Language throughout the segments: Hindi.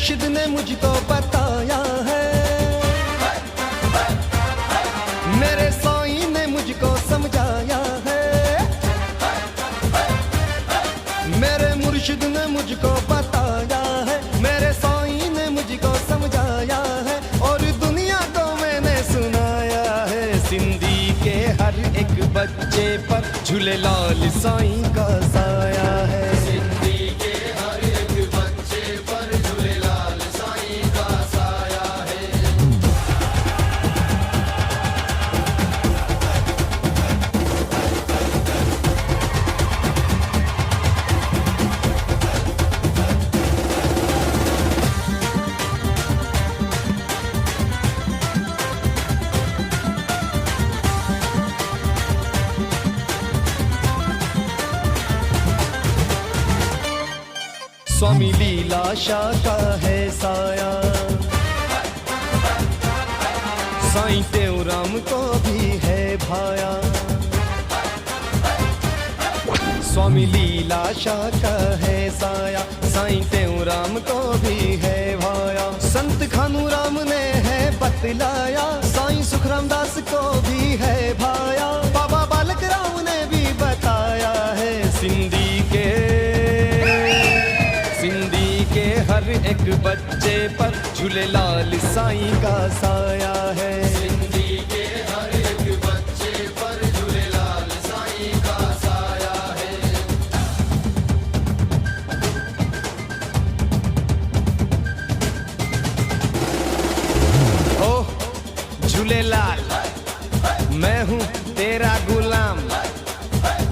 मुर्शिद ने मुझको बताया है, मेरे साईं ने मुझको समझाया है, मेरे मुर्शिद ने मुझको बताया है, मेरे साईं ने मुझको समझाया है, और दुनिया को मैंने सुनाया है। सिंधी के हर एक बच्चे पर झूलेलाल साईं का साया है। सिंधी के हर एक बच्चे पर झूलेलाल साईं का साया है। स्वामी लीलाशाह का है साया, साईं तेवराम को भी है भाया। स्वामी लीलाशाह का है साया, साईं तेवराम को भी है भाया। संत खानूराम ने है बतलाया, साईं सुखराम दास को भी है भाया। बाबा बालक राम ने भी बताया है। सिंधी के हर एक बच्चे पर झूलेलाल साईं का साया है। सिंधी के हर एक बच्चे पर झूलेलाल साईं का साया है। ओ झूलेलाल, मैं हूँ तेरा गुलाम,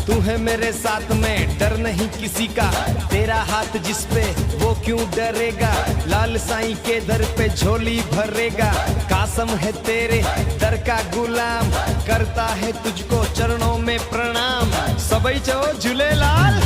तू है मेरे साथ में, डर नहीं किसी का, तेरा हाथ जिस पे वो क्यों डरेगा। लाल साईं के दर पे झोली भरेगा, कासम है तेरे दर का गुलाम, करता है तुझको चरणों में प्रणाम। सबई चो झूलेलाल।